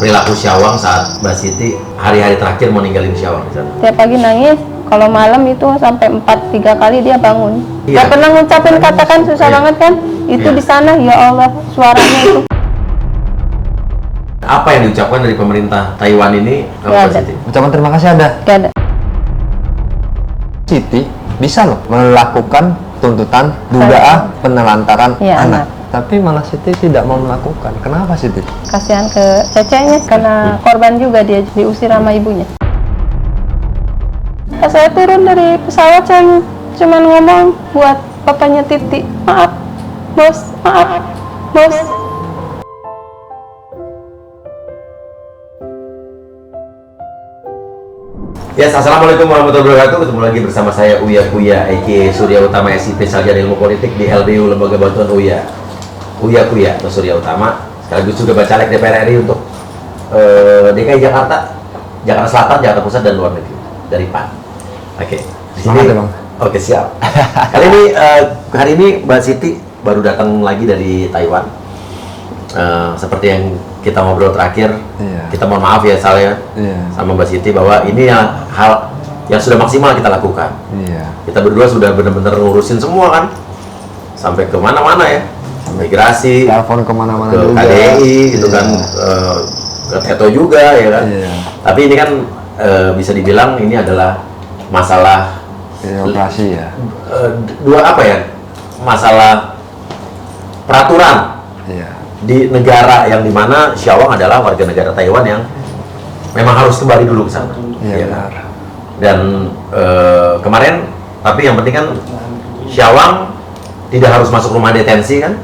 perilaku Syawang saat Mbak Siti hari-hari terakhir mau ninggalin Syawang di sana? Tiap pagi nangis, kalau malam itu sampai 3 kali dia bangun. Iya. Gak pernah ngucapin katakan susah Iya. banget kan? Itu Iya. di sana ya Allah suaranya itu. Apa yang diucapkan dari pemerintah Taiwan ini ke Nggak Mbak ada. Siti? Ucapan terima kasih ada. Gak ada. Siti bisa loh melakukan tuntutan dugaan penelantaran Iya, anak. Tapi malah Siti tidak mau melakukan. Kenapa Siti? Kasihan ke cecenya karena korban juga dia diusir sama ibunya. Pas saya turun dari pesawat saya cuma ngomong buat papanya Titi, maaf bos, maaf bos. Ya, assalamualaikum warahmatullahi wabarakatuh. Ketemu lagi bersama saya Uya Kuya, aka Surya Utama SIP Sarjana Ilmu Politik di LBU Lembaga Bantuan Uya. Uya Kuya atau Surya Utama, sekaligus juga bacalek DPR RI untuk DKI Jakarta, Jakarta Selatan, Jakarta Pusat dan luar negeri dari PAN. Oke. Di sini, Semangat ya, Bang. Oke, siap. Kali ini hari ini Mbak Siti baru datang lagi dari Taiwan. Seperti yang kita ngobrol terakhir, Iya. kita mohon maaf ya saya Iya. sama Mbak Siti bahwa ini hal yang sudah maksimal kita lakukan. Iya. Kita berdua sudah benar-benar ngurusin semua kan, sampai ke mana-mana ya, migrasi, Telepon kemana-mana ke juga. KDI gitu Iya. kan, ke Teto juga ya kan. Iya. Tapi ini kan bisa dibilang ini adalah masalah Birokrasi ya. dua apa ya, masalah peraturan Iya. di negara yang dimana Syawang adalah warga negara Taiwan yang memang harus kembali dulu ke sana. Iya, Ya benar. kan? Dan kemarin, tapi yang penting kan Syawang tidak harus masuk rumah detensi kan?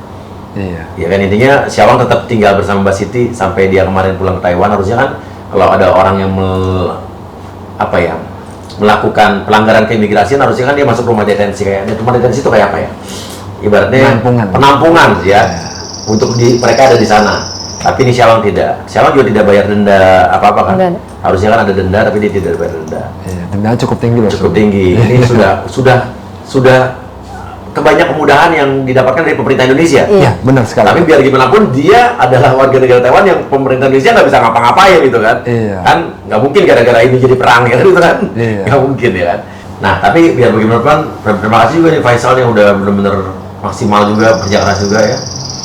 Iya. Ya kan, intinya Syawang tetap tinggal bersama Mbak Siti sampai dia kemarin pulang ke Taiwan. Harusnya kan kalau ada orang yang melakukan pelanggaran keimigrasian, harusnya kan dia masuk rumah detensi. Kayak rumah detensi itu kayak apa ya? Ibaratnya penampungan ya. Untuk mereka ada di sana. Tapi ini Syawang tidak. Syawang juga tidak bayar denda apa-apa kan? Enggak. Harusnya kan ada denda, tapi dia tidak bayar denda. Iya. Dendanya cukup tinggi loh. Cukup tinggi. Ini sudah kebanyak kemudahan yang didapatkan dari pemerintah Indonesia. Iya, benar sekali. Tapi biar gimana pun dia adalah warga negara Taiwan yang pemerintah Indonesia nggak bisa ngapa-ngapain gitu kan. Iya. Kan nggak mungkin gara-gara ini jadi perang gitu kan. Iya. Nggak mungkin ya kan. Nah, tapi biar bagaimanapun terima kasih juga nih Faisal yang udah benar-benar maksimal juga, kerja keras juga ya.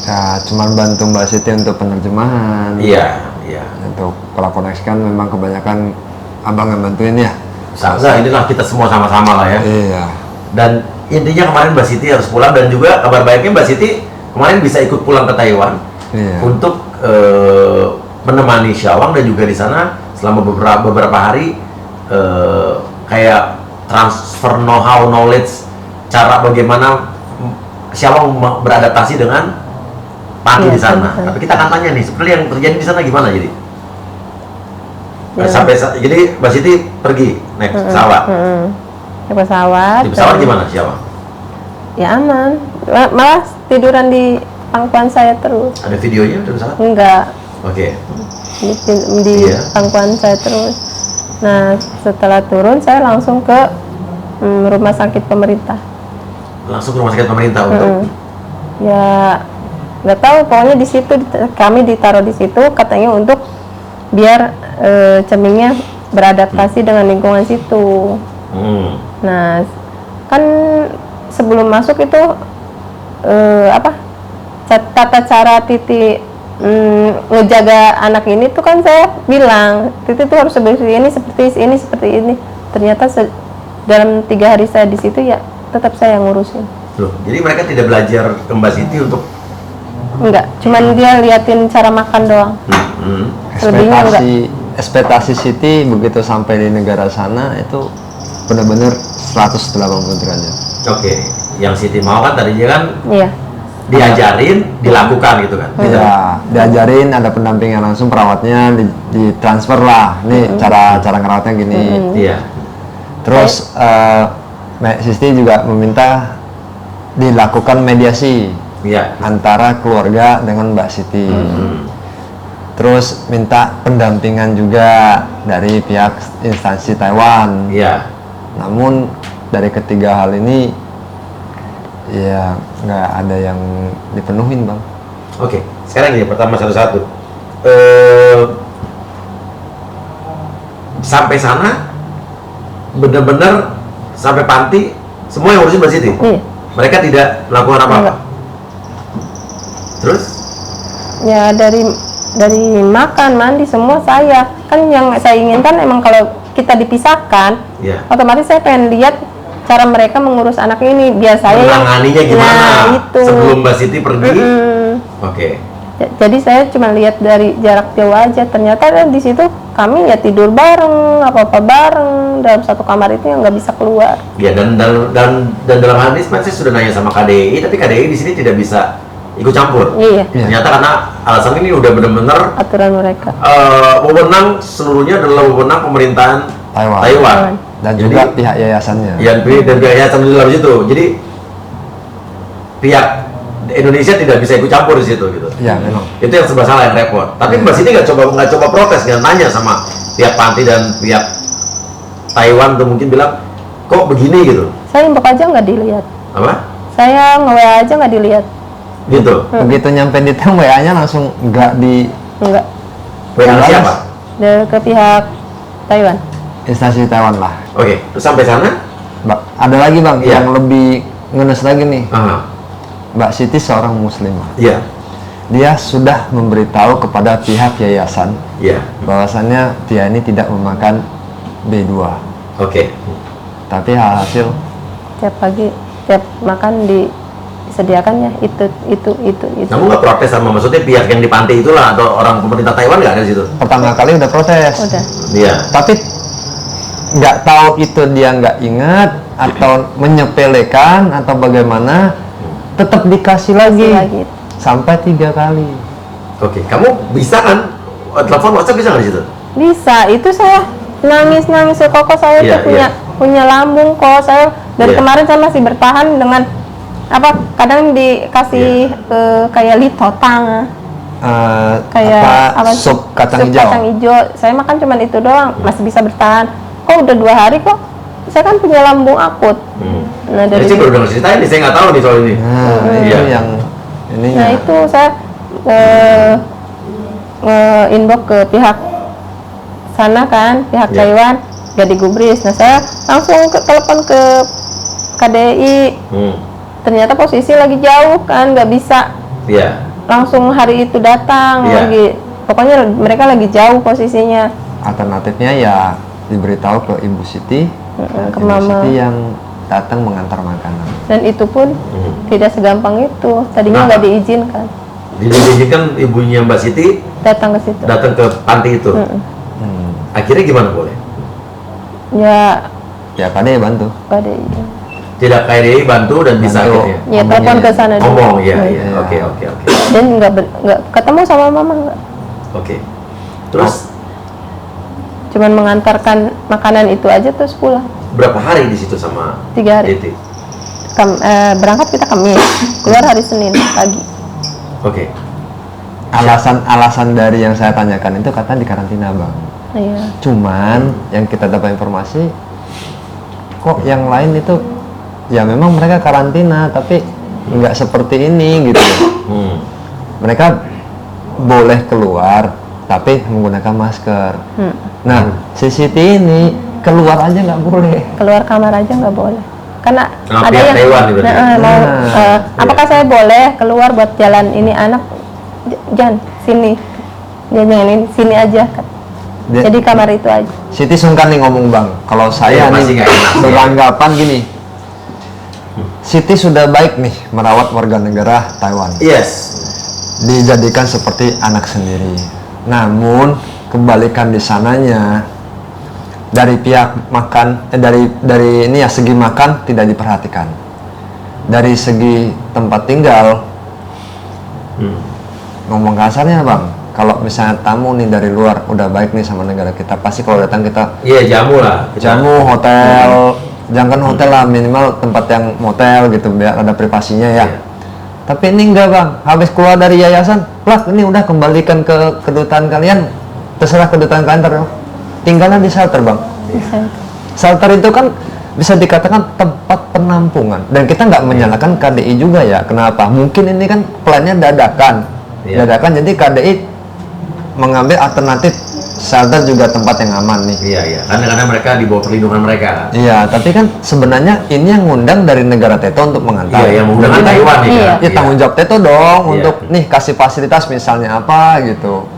Ya, cuman bantu Mbak Siti untuk penerjemahan. Iya, iya. Untuk kalau koneksi kan memang kebanyakan abang yang bantuin ya. Nah, inilah kita semua sama-sama lah ya. Iya. Dan intinya kemarin Mbak Siti harus pulang, dan juga kabar baiknya Mbak Siti kemarin bisa ikut pulang ke Taiwan Iya. untuk menemani Syawang, dan juga di sana selama beberapa hari kayak transfer know-how, knowledge, cara bagaimana Syawang beradaptasi dengan Pati Iya, di sana. betul. Tapi kita akan tanya nih, seperti yang terjadi di sana gimana jadi? Ya. Jadi Mbak Siti pergi naik pesawat. Ke pesawat. Di pesawat dan- gimana Syawang? Ya aman. Malah tiduran di pangkuan saya terus. Ada videonya di pesawat? Enggak. Oke. Di Iya. pangkuan saya terus. Nah, setelah turun saya langsung ke rumah sakit pemerintah. Langsung ke rumah sakit pemerintah untuk Ya nggak tahu, pokoknya di situ kami ditaruh di situ katanya untuk biar cemingnya beradaptasi dengan lingkungan situ. Nah, kan sebelum masuk itu tata cara Titi ngejaga anak ini tuh kan saya bilang Titi tuh harus seperti ini. Ternyata dalam 3 hari saya di situ ya tetap saya yang ngurusin. Loh, jadi mereka tidak belajar ke Mbak Siti untuk Enggak, cuman dia liatin cara makan doang. Selebihnya enggak. Ekspektasi Siti begitu sampai di negara sana itu benar-benar 180 derajat. Oke, yang Siti mau kan tadinya kan Iya. diajarin, dilakukan gitu kan. Ya, diajarin, ada pendampingan langsung, perawatnya ditransfer lah. Nih cara ngerawatnya gini. Iya. Terus Sisti juga meminta dilakukan mediasi Iya. antara keluarga dengan Mbak Siti. Terus minta pendampingan juga dari pihak instansi Taiwan. Iya. Namun dari ketiga hal ini ya nggak ada yang dipenuhin, Bang. Oke, sekarang ini pertama satu-satu. sampai sana benar-benar sampai panti semua yang ngurusin Mbak Siti? Iya. Mereka tidak melakukan apa-apa? Enggak. Terus? Ya dari makan, mandi semua saya. Kan yang saya inginkan emang kalau kita dipisahkan, Ya. otomatis saya pengen lihat cara mereka mengurus anak ini. Biar saya yang Menanganinya gimana? Nah, itu. Sebelum Mbak Siti pergi? Mm-mm. Oke. Jadi saya cuma lihat dari jarak jauh aja. Ternyata di situ kami ya tidur bareng, apa-apa bareng dalam satu kamar itu yang nggak bisa keluar. Ya, dan dalam hal ini saya sudah nanya sama KDI, tapi KDI di sini tidak bisa ikut campur. Iya, Iya. Ternyata karena alasan ini udah benar-benar aturan mereka. wewenang seluruhnya adalah wewenang pemerintahan Taiwan. Dan Jadi, juga pihak yayasannya. dan pihak yayasan di dalam situ. Jadi pihak Indonesia tidak bisa ikut campur di situ gitu. Ya, memang. Itu yang serba salah, yang repot. Tapi Mbak Siti nggak coba protes, nggak nanya sama pihak panti dan pihak Taiwan tuh mungkin bilang kok begini gitu. Saya inbox aja nggak dilihat. Apa? Saya nge-WA aja nggak dilihat. Gitu. Begitu nyampe di tang WA-nya langsung nggak di Enggak. Bilang Yang siapa? Dari ke pihak Taiwan. instansi Taiwan lah. Oke, terus sampai sana? Ada lagi bang Iya. yang lebih ngenes lagi nih. Ah, Mbak Siti seorang muslimah. iya, Dia sudah memberitahu kepada pihak yayasan iya. bahwasannya dia ini tidak memakan B2. Oke. Tapi hasil Tiap pagi, tiap makan disediakannya itu. Kamu nggak protes sama maksudnya pihak yang di panti itulah atau orang pemerintah Taiwan nggak ada di situ? pertama kali udah protes. Udah. Iya. Tapi nggak tahu itu dia nggak ingat atau menyepelekan atau bagaimana, tetap dikasih lagi, Kasih lagi. sampai 3 kali. Oke, kamu bisa kan? Telepon WhatsApp bisa nggak di situ? Bisa, itu saya nangis kok saya Iya, tuh punya lambung kok. Saya dari Iya. kemarin saya masih bertahan dengan apa? Kadang dikasih kayak litotang, kayak apa, sup kacang hijau. Kacang hijau. Saya makan cuman itu doang, masih bisa bertahan. Kok udah 2 hari kok? Saya kan punya lambung akut. Nah dari Jadi sih baru dengar ceritain nih, saya nggak tahu nih soal ini. Nah, itu Iya. yang ininya. Nah itu saya inbox ke pihak sana kan, pihak Iya. Taiwan, gak digubris. Nah saya langsung telepon ke KDI. Ternyata posisi lagi jauh kan, nggak bisa Iya. langsung hari itu datang. Iya. Lagi, pokoknya mereka lagi jauh posisinya. Alternatifnya ya diberitahu ke Ibu Siti, Ke Ibu Mama. Siti yang datang mengantar makanan. Dan itu pun tidak segampang itu. Tadinya Nah. nggak diizinkan Diizinkan ibunya Mbak Siti datang ke situ. datang ke panti itu. Akhirnya gimana boleh? Ya Ya KDI bantu. KDI. Tidak KDI bantu dan bisa Bantu. akhirnya. Ya telepon ke sana dulu. Ngomong, iya, Hmm. iya. Oke, oke, oke. Dan nggak ketemu sama mama, nggak. Oke. Terus Cuman mengantarkan makanan itu aja terus pulang. berapa hari di situ sama 3 hari. Titi? Berangkat kita Kamis, keluar hari Senin pagi. Oke. Alasan dari yang saya tanyakan itu kata di karantina bang. Iya. Cuman yang kita dapat informasi, kok yang lain itu ya memang mereka karantina tapi nggak seperti ini gitu. Mereka boleh keluar tapi menggunakan masker. Nah, si Siti ini keluar aja nggak boleh. Keluar kamar aja nggak boleh. Karena Sama ada pihak yang Taiwan nih berarti? mau Nah, apakah saya boleh keluar buat jalan ini anak? Jangan sini. Jangan ini sini aja. Dia- Jadi kamar itu aja. Siti sungkan nih ngomong bang. Kalau Iya, saya masih nih nggak enak sih, ya. beranggapan gini, Siti sudah baik nih merawat warga negara Taiwan. Yes. Dijadikan seperti anak sendiri. Namun kebalikan di sananya dari pihak makan dari ini ya segi makan tidak diperhatikan. Dari segi tempat tinggal ngomong kasarnya bang, kalau misalnya tamu nih dari luar udah baik nih sama negara kita, pasti kalau datang kita Iya, jamu lah. jamu hotel, jangan hotel lah, minimal tempat yang motel gitu biar ada privasinya ya. Iya. Tapi ini enggak bang, habis keluar dari yayasan, plak ini udah kembalikan ke kedutaan kalian, terserah kedutaan kalian tinggalnya di shelter bang. Bisa. Shelter itu kan bisa dikatakan tempat penampungan dan kita nggak menyalahkan KDI juga ya. Kenapa? Mungkin ini kan plannya dadakan, Iya. dadakan jadi KDI mengambil alternatif shelter juga tempat yang aman nih. Iya, iya. Karena mereka di bawah perlindungan mereka. Iya, tapi kan sebenarnya ini yang ngundang dari negara Teto untuk mengantar. Iya, yang menggunakan Jadi, Taiwan nih. Iya. kan? ya tanggung jawab Teto dong Iya. untuk nih kasih fasilitas misalnya apa gitu.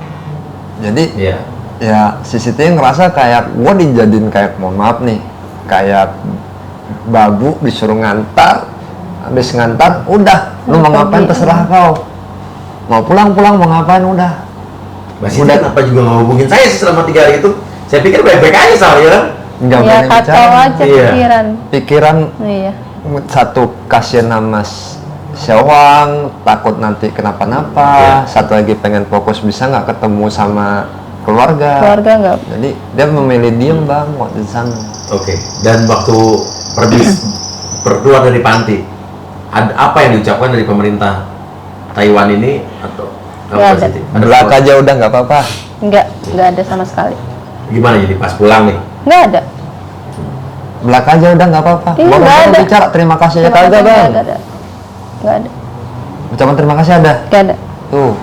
Jadi Iya. ya si Siti ngerasa kayak gua dijadiin kayak, mohon maaf nih, kayak babu disuruh ngantar, habis ngantar udah lu mau ngapain terserah kau, mau pulang mau ngapain udah. Mbak Siti Udah. kenapa juga nggak hubungin saya sih selama 3 hari itu? Saya pikir baik-baik aja soalnya kan? Nggak Ya banyak kacau bicara. aja Iya. pikiran. Pikiran Iya. satu kasihan sama Syawang, takut nanti kenapa-napa. Iya. Satu lagi pengen fokus bisa nggak ketemu sama keluarga. Keluarga nggak. Jadi dia memilih diem bang waktu di sana. Oke. Dan waktu keluar dari panti, apa yang diucapkan dari pemerintah Taiwan ini atau Nggak Mbak ada. Siti? Belak aja udah nggak apa-apa. Nggak ada sama sekali. Gimana jadi pas pulang nih? Nggak ada. Belak aja udah nggak apa-apa. Iya, Baru nggak ada. bicara terima kasih ya Terima kagak kasih, bang. nggak ada. Nggak ada. Ucapan terima kasih ada. Nggak ada. Tuh.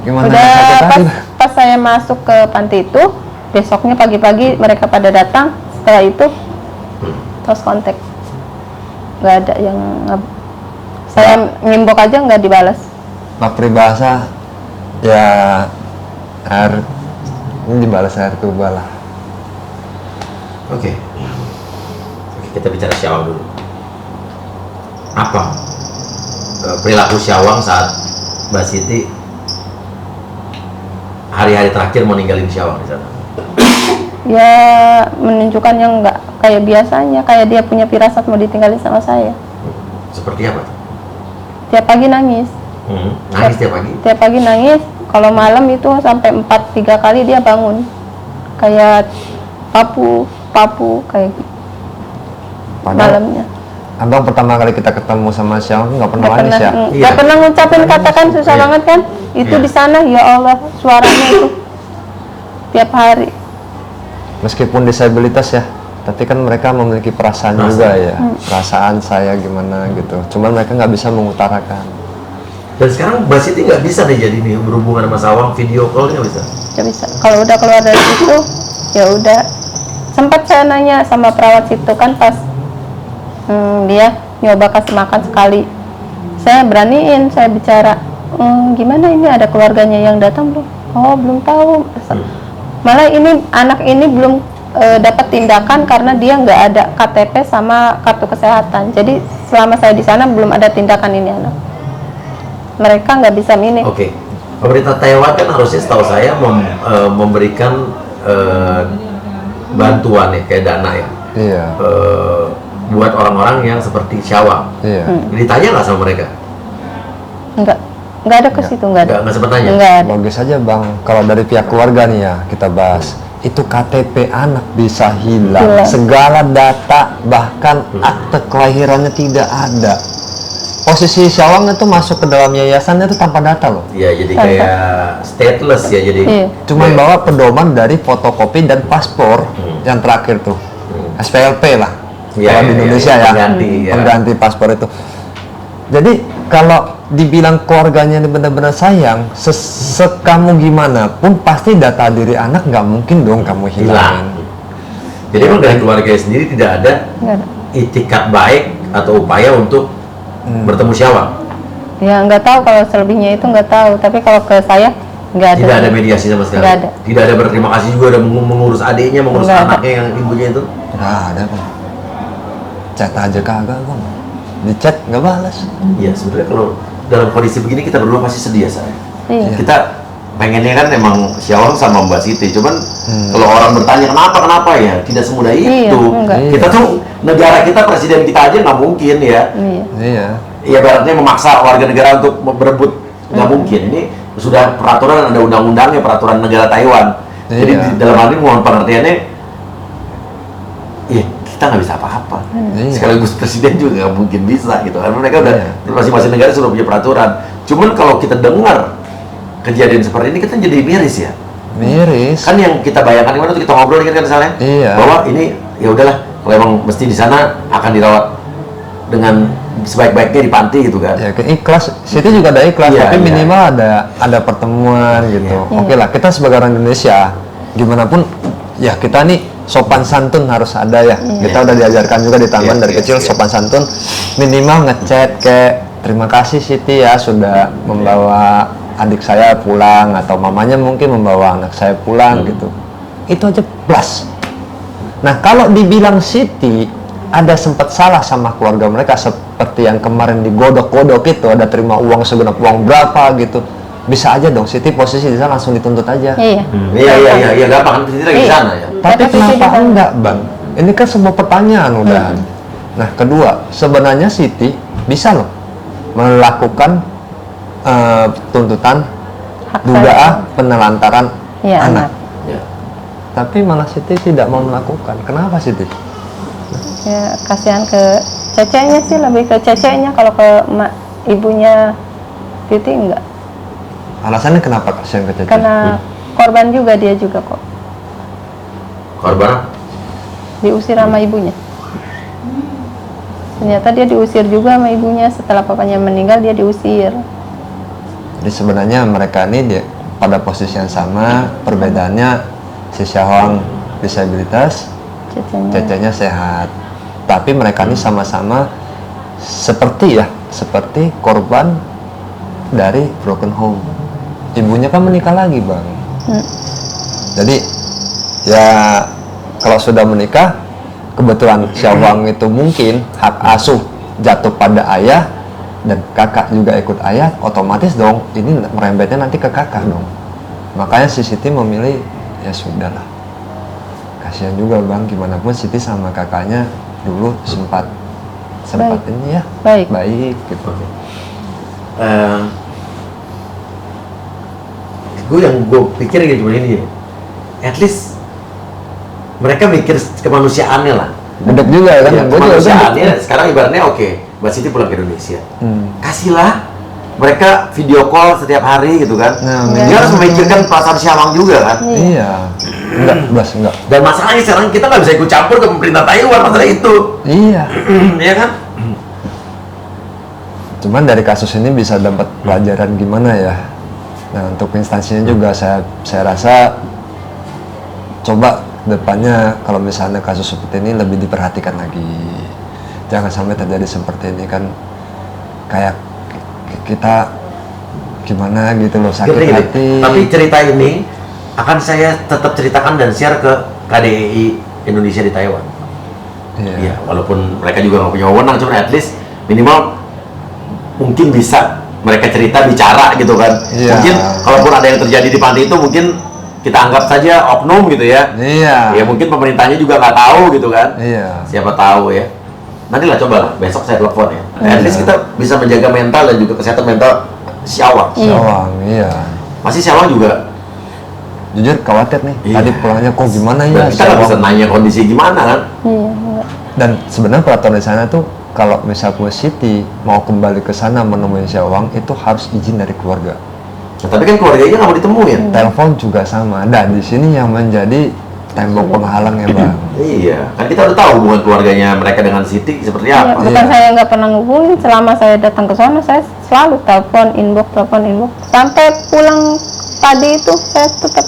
Gimana Udah sakit hati? pas saya masuk ke panti itu, besoknya pagi-pagi mereka pada datang. Setelah itu terus kontak. Nggak ada yang saya ngimbok aja nggak dibalas. Pak peribahasa ya air ini dibalas air tuba lah. Oke. Oke, kita bicara Syawang dulu. Apa perilaku Syawang saat Mbak Siti hari-hari terakhir mau ninggalin Syawang di sana? Ya menunjukkan yang nggak kayak biasanya, kayak dia punya firasat mau ditinggalin sama saya. Seperti apa tuh? Tiap pagi nangis. Nangis tiap pagi? Tiap pagi nangis. Kalau malam itu sampai 4-3 kali dia bangun. Kayak papu kayak gitu. Padahal Malamnya. abang pertama kali kita ketemu sama Syawang nggak pernah Nggak nangis ya. Iya. nggak pernah ngucapin katakan susah Iya. banget kan? Itu Iya. di sana ya Allah suaranya itu tiap hari. Meskipun disabilitas ya, tapi kan mereka memiliki perasaan juga ya. Perasaan saya gimana gitu. Cuman mereka nggak bisa mengutarakan. Dan sekarang Mbak Siti nggak bisa nih jadi nih berhubungan sama Syawang, video call nggak bisa? Nggak bisa. Kalau udah keluar dari situ, ya udah. Sempat saya nanya sama perawat situ kan pas dia nyoba kasih makan sekali. Saya beraniin, saya bicara, gimana ini ada keluarganya yang datang belum? Oh belum tahu. Malah ini anak ini belum dapat tindakan karena dia nggak ada KTP sama kartu kesehatan. Jadi selama saya di sana belum ada tindakan ini anak. Mereka nggak bisa milih. Oke. Pemerintah Taiwan kan harusnya setahu saya memberikan bantuan ya, kayak dana ya, Iya. buat orang-orang yang seperti Syawang. Iya. Ditanya nggak sama mereka? Nggak ada ke situ, nggak ada. Nggak sempat tanya? Nggak ada. Logis aja bang, kalau dari pihak keluarga nih ya kita bahas, itu KTP anak bisa hilang, Hilang. segala data bahkan akte kelahirannya tidak ada. Posisi Syawang itu masuk ke dalam yayasan itu tanpa data loh. Iya, jadi Tanpa. kayak stateless ya, jadi. Iya. Cuman Iya. bawa pedoman dari fotokopi dan paspor yang terakhir tuh, SPLP lah. Iya, Kalau di iya, Indonesia iya, ya, pengganti, ya. pengganti paspor itu. Jadi kalau dibilang keluarganya ini benar-benar sayang, sekamu gimana pun pasti data diri anak nggak mungkin dong kamu Hilang. hilangin. Jadi emang dari keluarga sendiri tidak ada Nggak ada. itikat baik atau upaya untuk bertemu Syawang. Ya nggak tahu kalau selebihnya itu nggak tahu. Tapi kalau ke saya nggak ada. Tidak ada mediasi sama sekali. Nggak ada. Tidak ada berterima kasih juga, ada mengurus adiknya, mengurus Nggak ada. anaknya yang ibunya itu. Nggak ada bang. Chat aja kagak bang. Di chat nggak balas. Iya, sebenarnya kalau dalam kondisi begini kita berdua pasti sedih ya, saya. Iya. Kita pengennya kan emang Syawang sama Mbak Siti, cuman kalau orang bertanya kenapa ya, tidak semudah Iya, itu. enggak. Kita tuh negara kita, presiden kita aja nggak mungkin ya. Iya. Iya. Ya ibaratnya memaksa warga negara untuk berebut, nggak mungkin. Ini sudah peraturan, ada undang-undangnya, peraturan negara Taiwan. Jadi Iya. di dalam hal ini mohon pengertiannya, ya kita nggak bisa apa-apa. Iya. Sekaligus presiden juga nggak mungkin bisa gitu. Karena mereka udah Iya. masing-masing negara sudah punya peraturan. Cuman kalau kita dengar kejadian seperti ini, kita jadi miris ya. Miris. Kan yang kita bayangkan gimana tuh kita ngobrol kan misalnya, Iya. bahwa ini ya udahlah, kalau emang mesti di sana akan dirawat dengan sebaik-baiknya di panti gitu kan. Ya ikhlas, Siti juga ada ikhlas, Iya, tapi iya. minimal ada pertemuan gitu. Iya. Oke lah, kita sebagai orang Indonesia, gimana pun ya kita nih sopan santun harus ada ya. Kita udah diajarkan juga di taman Iya, dari iya, kecil iya. sopan santun, minimal ngechat kayak terima kasih Siti ya sudah membawa adik saya pulang, atau mamanya mungkin membawa anak saya pulang gitu. Itu aja plus. Nah kalau dibilang Siti ada sempat salah sama keluarga mereka seperti yang kemarin digodok-godok itu, ada terima uang segenap uang berapa gitu, bisa aja dong Siti posisi di sana langsung dituntut aja. Iya. Iya gampang kan Siti lagi di Iya. sana ya. Tapi Kata Siti kenapa di sana. enggak bang? Ini kan sebuah pertanyaan udah. Nah kedua, sebenarnya Siti bisa loh melakukan tuntutan Hak dugaan penelantaran Iya, anak. Ya. Tapi malah Siti tidak mau melakukan. Kenapa Siti? Ya, kasihan ke cecenya sih, lebih ke cecenya. Kalau ke ibunya Titi enggak. Alasannya kenapa kasihan ke Cece? Karena korban juga dia juga kok. Korban? Diusir sama ibunya. Ternyata dia diusir juga sama ibunya. Setelah papanya meninggal dia diusir. Jadi sebenarnya mereka ini dia pada posisi yang sama, perbedaannya si Syahwang disabilitas, Cecenya. Cecenya sehat. Tapi mereka ini sama-sama seperti korban dari broken home. Ibunya kan menikah lagi bang. Jadi ya kalau sudah menikah, kebetulan Syahwang itu mungkin hak asuh jatuh pada ayah dan kakak juga ikut ayah, otomatis dong ini merembetnya nanti ke kakak dong. Makanya si Siti memilih ya sudahlah. Kasihan juga bang, gimana pun Siti sama kakaknya dulu sempat Baik. ini ya Baik. gitu. Gue pikir gitu ini, at least mereka mikir kemanusiaannya lah. Bedek juga kan? Ya, Gua juga kemanusiaannya bedek. sekarang ibaratnya oke, Mbak Siti pulang ke Indonesia, Hmm. kasihlah mereka video call setiap hari gitu kan. Nah, Dia harus memikirkan perasaan Syawang juga kan. Iya, enggak. Dan masalahnya sekarang kita nggak bisa ikut campur ke pemerintah Taiwan masalah itu, Iya. ya kan? Cuman dari kasus ini bisa dapat pelajaran gimana ya. Nah untuk instansinya juga saya rasa coba depannya kalau misalnya kasus seperti ini lebih diperhatikan lagi. Jangan sampai terjadi seperti ini kan, kayak kita gimana gitu loh, sakit Gini. hati. Tapi cerita ini akan saya tetap ceritakan dan share ke KDII Indonesia di Taiwan. Iya, walaupun mereka juga nggak punya wewenang, cuma at least minimal mungkin bisa mereka cerita, bicara gitu kan. Iya. Mungkin kalaupun ada yang terjadi di panti itu mungkin kita anggap saja oknum gitu ya. Iya. Ya mungkin pemerintahnya juga nggak tahu gitu kan. Iya. Siapa tahu ya. Nanti lah cobalah besok saya telepon ya. At least kita bisa menjaga mental dan juga kesehatan mental Syawang. Syawang, iya. Masih Syawang juga. Jujur khawatir nih. Iya. Tadi pulangnya kok gimana ya? Dan kita nggak bisa Syawang. nanya kondisi gimana kan. Iya, enggak. Dan sebenarnya peraturan di sana tuh kalau misalnya Siti mau kembali ke sana menemui Syawang itu harus izin dari keluarga. Nah, tapi kan keluarganya nggak mau ditemuin. Telepon juga sama. Dan di sini yang menjadi tembok penghalang ya bang. Iya, kan kita udah tahu hubungan keluarganya mereka dengan Siti seperti Iya, apa. bukan Iya. saya nggak pernah ngehubungin, selama saya datang ke sana saya selalu telepon inbox sampai pulang tadi itu saya tetap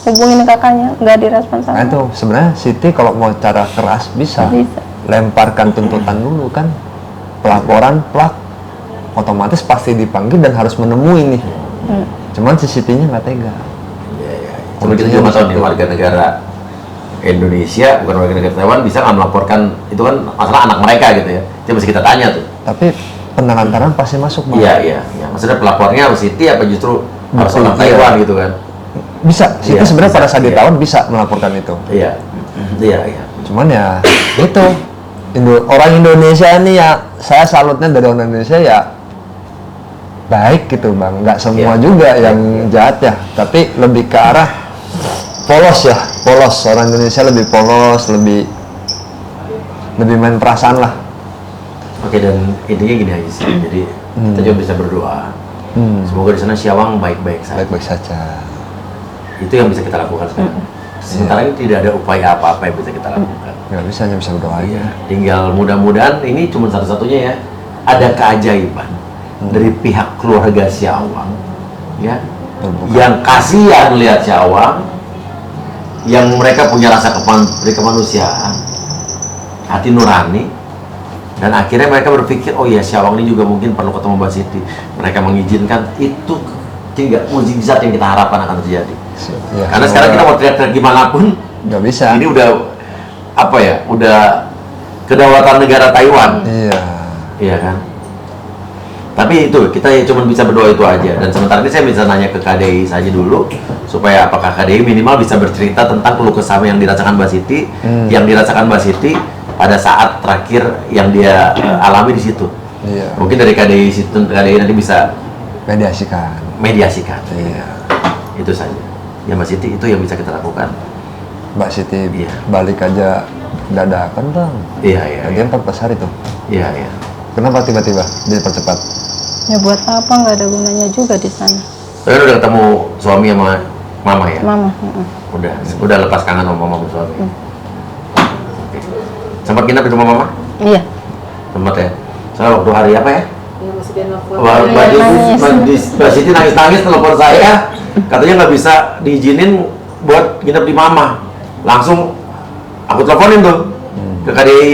hubungin kakaknya, nggak direspon Nah sama. itu sebenarnya Siti kalau mau cara keras bisa. Bisa. Lemparkan tuntutan dulu kan. Pelaporan plak otomatis pasti dipanggil dan harus menemui nih. Cuman si Sitinya nggak tega. Iya, iya. Cuma kita juga nggak tahu nih warga negara Indonesia, bukan warga negara Taiwan bisa nggak melaporkan itu kan masalah anak mereka gitu ya. Itu mesti kita tanya tuh. Tapi penelantaran pasti masuk bang. Iya, iya, iya. Maksudnya pelapornya harus Siti apa justru harus Betul, orang iya. Taiwan gitu kan? Bisa. Siti Iya, sebenarnya bisa, pada saat iya. ditawan bisa melaporkan itu. Iya, iya, iya. Cuman ya itu orang Indonesia ini ya saya salutnya dari orang Indonesia ya baik gitu bang, nggak semua Iya. juga yang jahat ya, tapi lebih ke arah polos orang Indonesia lebih polos, lebih main perasaan lah. Oke, dan intinya gini aja sih. Jadi kita juga bisa berdoa. Semoga di sana Syawang baik-baik saja. Baik-baik saja. Itu yang bisa kita lakukan sekarang. Sementara ini tidak ada upaya apa-apa yang bisa kita lakukan. nggak bisa, hanya bisa berdoa aja. Iya, tinggal mudah-mudahan ini cuma satu-satunya ya, ada keajaiban dari pihak keluarga Syawang, ya, Terbuka. yang kasihan lihat Syawang, yang mereka punya rasa kemanusiaan, hati nurani, dan akhirnya mereka berpikir, oh ya Syawang ini juga mungkin perlu ketemu Mbak Siti. Mereka mengizinkan, itu tinggal mukjizat yang kita harapkan akan terjadi. Ya, Karena sekarang kita mau teriak-teriak gimana pun, nggak bisa. ini udah apa ya, udah kedaulatan negara Taiwan. Iya. Iya kan? Tapi itu, kita ya cuma bisa berdoa itu aja. Dan sementara ini saya bisa nanya ke KDI saja dulu, supaya apakah KDI minimal bisa bercerita tentang keluh kesah yang dirasakan Mbak Siti, yang dirasakan Mbak Siti pada saat terakhir yang dia alami di situ. Iya. Mungkin dari KDI situ, KDI nanti bisa mediasikan. Iya. Itu saja. Ya Mbak Siti, itu yang bisa kita lakukan. Mbak Siti Iya. balik aja dadakan bang. Iya, iya. Dia 14 hari tuh. Iya, iya. Kenapa tiba-tiba dipercepat? Ya buat apa, nggak ada gunanya juga di sana. Tapi kan udah ketemu suami sama mama ya? Mama. Udah lepas kangen sama mama dan suami. Oke. Sempat nginep di rumah mama? Iya. Sempat ya? Soalnya waktu hari apa ya? Iya, masih dia nelfon. Mbak Siti nangis-nangis telepon saya, katanya nggak bisa diizinin buat nginep di mama. Langsung aku teleponin tuh ke KDI,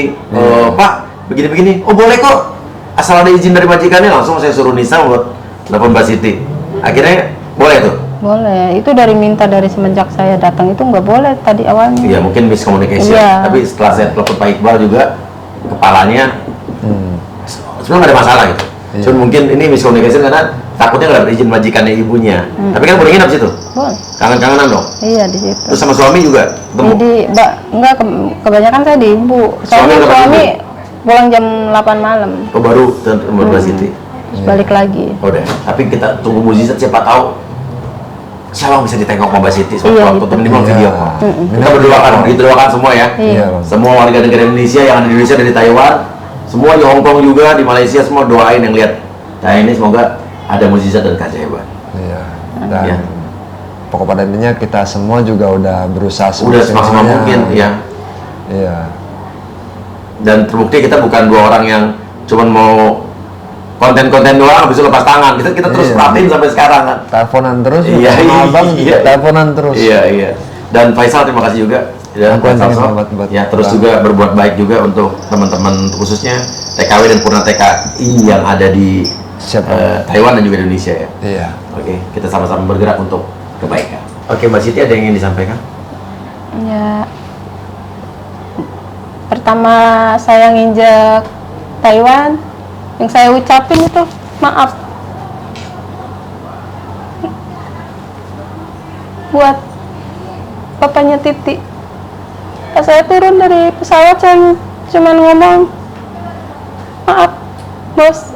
Pak, begini-begini. Oh boleh kok, asal ada izin dari majikannya. Langsung saya suruh Nisa buat telepon Mbak Siti. Akhirnya boleh tuh. Boleh, itu dari minta dari semenjak saya datang itu nggak boleh tadi awalnya. Iya, mungkin miscommunication. Iya. Tapi setelah saya telepon Pak Iqbal juga, kepalanya sebenarnya nggak ada masalah gitu. Iya. Cuma mungkin ini miscommunication karena takutnya nggak dapat izin majikannya ibunya. Tapi kan boleh nginep situ. Boleh. Kangen-kangenan dong. Iya di situ. Terus sama suami juga ketemu. Jadi, enggak kebanyakan saya di ibu. Soalnya Suami suami nggak pulang jam 8 malam, Oh baru ketemu Mbak Siti. terus balik lagi. Oh, udah. Tapi kita tunggu mukjizat, siapa tahu Syawang bisa ditengok sama Mbak Siti suatu Iya, waktu gitu. tuh minimal Iya. video call. Kita berdoakan, didoakan semua ya. Iya bang. Semua warga negara Indonesia yang ada di Indonesia dan di Taiwan, semua di Hong Kong juga, di Malaysia, semua doain yang lihat. Nah ini semoga ada mukjizat dan keajaiban. Iya. Dan Iya. pokok pada intinya kita semua juga udah berusaha Udah semaksimal mungkin ya. Iya. Dan terbukti kita bukan dua orang yang cuman mau konten-konten doang habis itu lepas tangan. Kita terus Iya. perhatiin sampai sekarang kan. Teleponan terus, Iya, sama abang iya. teleponan terus. Iya, iya. Dan Faisal terima kasih juga. Ya, Aku yang Faisal, terima buat ya terus Bang. juga berbuat baik juga untuk teman-teman khususnya TKW dan Purna TKI yang ada di Siap. Taiwan dan juga Indonesia ya. Iya. Oke, kita sama-sama bergerak untuk kebaikan. Oke, Mbak Siti ada yang ingin disampaikan? Ya, pertama saya nginjek Taiwan, yang saya ucapin itu maaf buat papanya Titi. Pas saya turun dari pesawat, saya cuma ngomong maaf bos.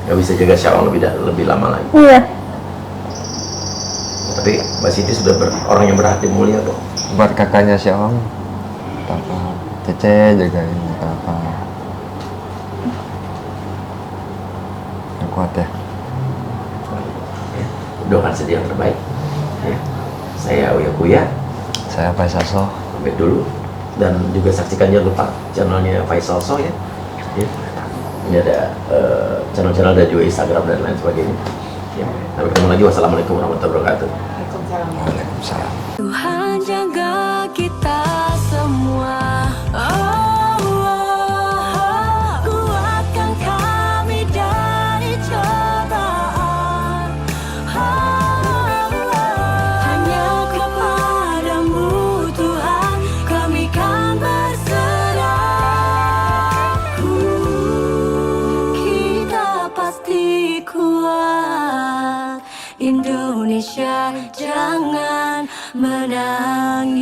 Gak bisa jaga Syawang lebih lama lagi. Iya. Tapi Mbak Siti sudah orang yang berhati mulia kok. Buat kakaknya Syawang, apa Cece jagain apa. Yang kuat ya. Doakan saja yang terbaik. Ya. Saya Uya Kuya, Saya Faisal So. pamit dulu. Dan juga saksikan jangan lupa channelnya Faisal So ya. Ya. Ini ada channel-channel dan juga Instagram dan lain sebagainya. Ya. Sampai ketemu lagi. Wassalamualaikum warahmatullahi wabarakatuh. Waalaikumsalam. Waalaikumsalam. Tuhan jaga kita semua. Kuatkan kami dari cobaan. Hanya kepadamu Tuhan kami kan berserah. Kita pasti kuat. Indonesia jangan menangis.